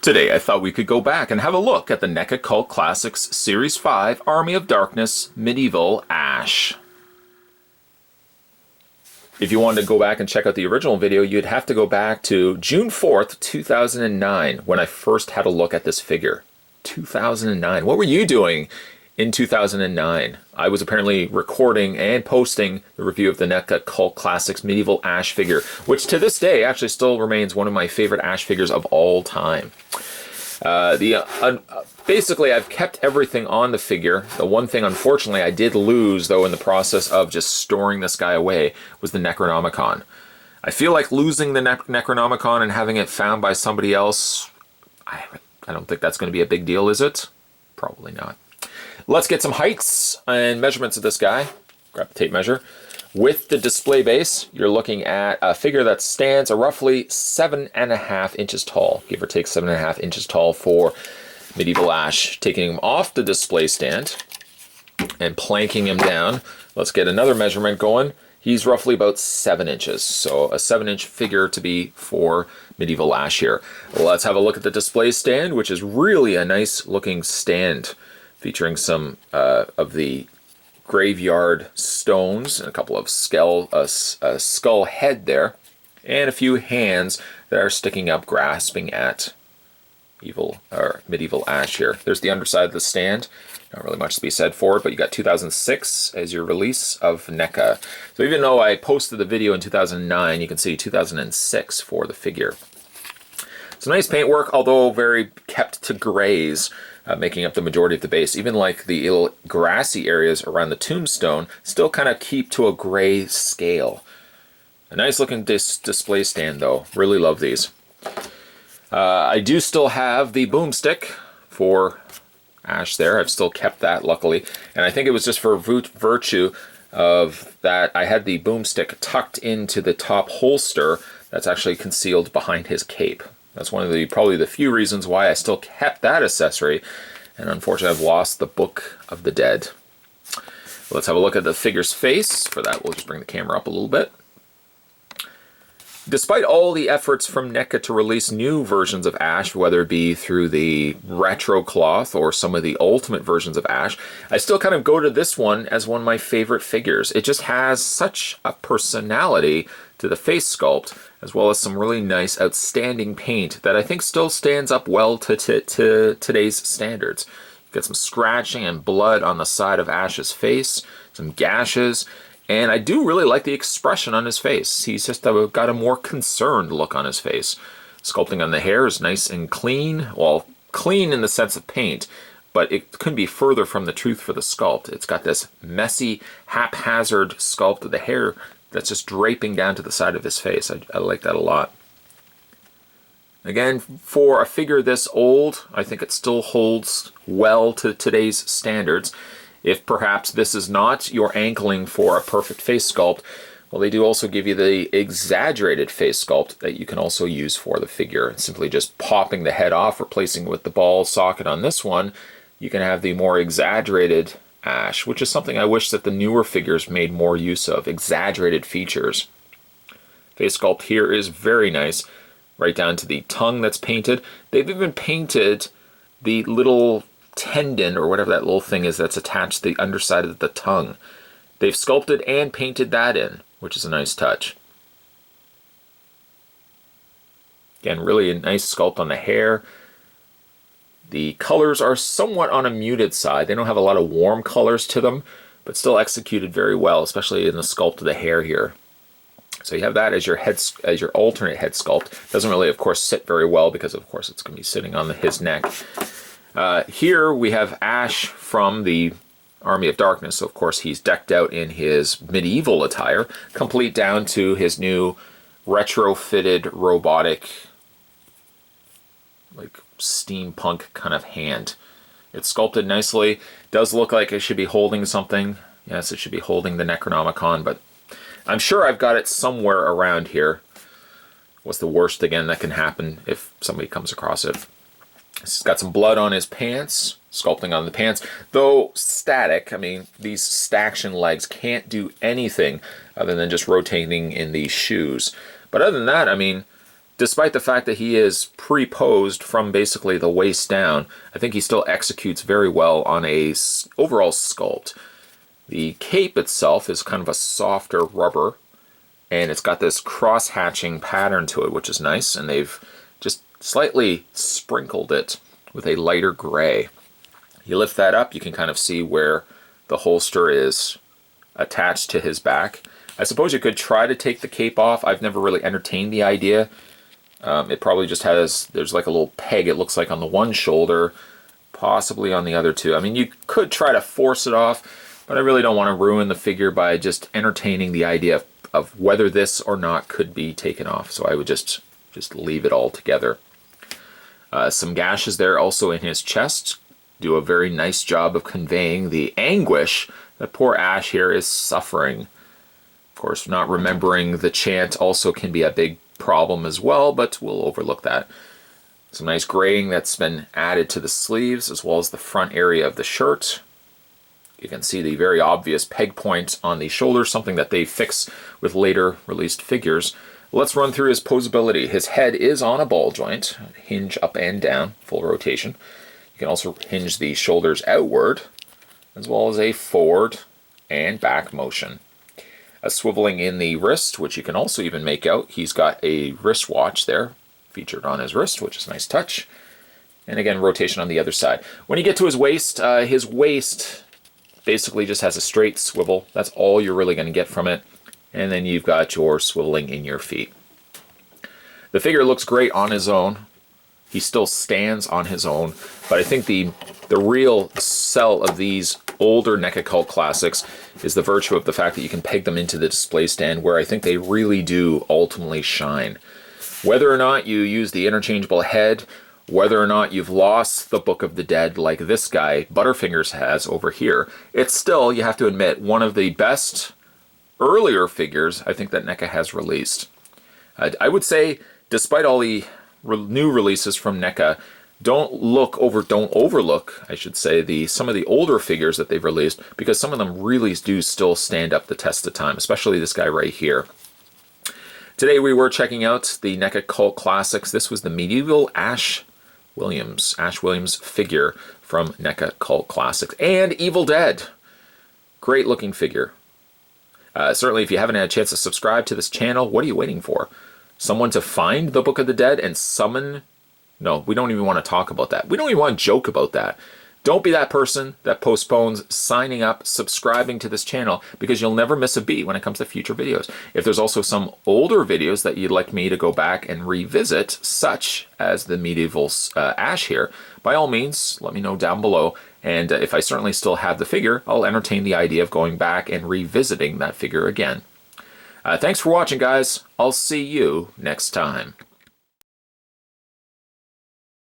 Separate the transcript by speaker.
Speaker 1: Today I thought we could go back and have a look at the NECA Cult Classics Series 5 Army of Darkness Medieval Ash. If you wanted to go back and check out the original video, you'd have to go back to June 4th, 2009, when I first had a look at this figure. 2009. What were you doing in 2009? I was apparently recording and posting the review of the NECA Cult Classics Medieval Ash figure, which to this day actually still remains one of my favorite Ash figures of all time. Basically, I've kept everything on the figure. The one thing, unfortunately, I did lose, though, in the process of just storing this guy away, was the Necronomicon. I feel like losing the Necronomicon and having it found by somebody else, I don't think that's going to be a big deal, is it? Probably not. Let's get some heights and measurements of this guy. Grab the tape measure. With the display base, you're looking at a figure that stands roughly 7.5 inches tall, give or take 7.5 inches tall for Medieval Ash. Taking him off the display stand and planking him down. Let's get another measurement going. He's roughly about 7 inches, so a 7-inch figure to be for Medieval Ash here. Let's have a look at the display stand, which is really a nice looking stand, featuring some of the graveyard stones and a couple of skull head there, and a few hands that are sticking up, grasping at Medieval Ash here. There's the underside of the stand. Not really much to be said for it, but you got 2006 as your release of NECA. So even though I posted the video in 2009, you can see 2006 for the figure. It's a nice paintwork, although very kept to grays, making up the majority of the base. Even like the little grassy areas around the tombstone still kind of keep to a gray scale. A nice looking display stand though. Really love these. I do still have the boomstick for Ash there. I've still kept that, luckily. And I think it was just for virtue of that I had the boomstick tucked into the top holster that's actually concealed behind his cape. That's one of the probably the few reasons why I still kept that accessory, and unfortunately I've lost the Book of the Dead. Let's have a look at the figure's face. For that, we'll just bring the camera up a little bit. Despite all the efforts from NECA to release new versions of Ash, whether it be through the retro cloth or some of the ultimate versions of Ash, I still kind of go to this one as one of my favorite figures. It just has such a personality to the face sculpt, as well as some really nice, outstanding paint that I think still stands up well to today's standards. You've got some scratching and blood on the side of Ash's face, some gashes, and I do really like the expression on his face. He's just got a more concerned look on his face. Sculpting on the hair is nice and clean. Well, clean in the sense of paint, but it couldn't be further from the truth for the sculpt. It's got this messy, haphazard sculpt of the hair that's just draping down to the side of his face. I like that a lot. Again, for a figure this old, I think it still holds well to today's standards. If perhaps this is not your ankling for a perfect face sculpt, well, they do also give you the exaggerated face sculpt that you can also use for the figure. Simply just popping the head off, replacing it with the ball socket on this one, you can have the more exaggerated Ash, which is something I wish that the newer figures made more use of, exaggerated features. Face sculpt here is very nice, right down to the tongue that's painted. They've even painted the little tendon, or whatever that little thing is that's attached to the underside of the tongue. They've sculpted and painted that in, which is a nice touch. Again, really a nice sculpt on the hair. The colors are somewhat on a muted side. They don't have a lot of warm colors to them, but still executed very well, especially in the sculpt of the hair here. So you have that as your alternate head sculpt. Doesn't really, of course, sit very well because, of course, it's going to be sitting on his neck. Here we have Ash from the Army of Darkness. So, of course, he's decked out in his medieval attire, complete down to his new retrofitted robotic, like steampunk kind of hand. It's sculpted nicely. Does look like it should be holding something. Yes, it should be holding the Necronomicon, but I'm sure I've got it somewhere around here. What's the worst, again, that can happen if somebody comes across it? He's got some blood on his pants, sculpting on the pants, though static. I mean, these staction legs can't do anything other than just rotating in these shoes. But other than that, I mean, despite the fact that he is pre-posed from basically the waist down, I think he still executes very well on a overall sculpt. The cape itself is kind of a softer rubber, and it's got this cross-hatching pattern to it, which is nice, and they've just slightly sprinkled it with a lighter gray. You lift that up, you can kind of see where the holster is attached to his back. I suppose you could try to take the cape off. I've never really entertained the idea. It probably just has, there's like a little peg, it looks like, on the one shoulder, possibly on the other two. I mean, you could try to force it off, but I really don't want to ruin the figure by just entertaining the idea of whether this or not could be taken off. So I would just leave it all together. Some gashes there also in his chest do a very nice job of conveying the anguish that poor Ash here is suffering. Of course, not remembering the chant also can be a big problem as well, but we'll overlook that. Some nice graying that's been added to the sleeves as well as the front area of the shirt. You can see the very obvious peg point on the shoulder, something that they fix with later released figures. Let's run through his posability. His head is on a ball joint, hinge up and down, full rotation. You can also hinge the shoulders outward, as well as a forward and back motion. A swiveling in the wrist, which you can also even make out. He's got a wristwatch there, featured on his wrist, which is a nice touch. And again, rotation on the other side. When you get to his waist basically just has a straight swivel. That's all you're really going to get from it. And then you've got your swiveling in your feet. The figure looks great on his own. He still stands on his own. But I think the real sell of these older NECA Cult classics is the virtue of the fact that you can peg them into the display stand, where I think they really do ultimately shine. Whether or not you use the interchangeable head, whether or not you've lost the Book of the Dead like this guy, Butterfingers, has over here, it's still, you have to admit, one of the best earlier figures I think that NECA has released. I would say, despite all the new releases from NECA, don't overlook, I should say, some of the older figures that they've released, because some of them really do still stand up the test of time, especially this guy right here. Today we were checking out the NECA Cult Classics. This was the medieval Ash Williams figure from NECA Cult Classics. And Evil Dead. Great looking figure. Certainly if you haven't had a chance to subscribe to this channel, what are you waiting for? Someone to find the Book of the Dead and summon? No, we don't even want to talk about that. We don't even want to joke about that. Don't be that person that postpones signing up, subscribing to this channel, because you'll never miss a beat when it comes to future videos. If there's also some older videos that you'd like me to go back and revisit, such as the medieval Ash here, by all means, let me know down below. And if I certainly still have the figure, I'll entertain the idea of going back and revisiting that figure again. Thanks for watching, guys. I'll see you next time.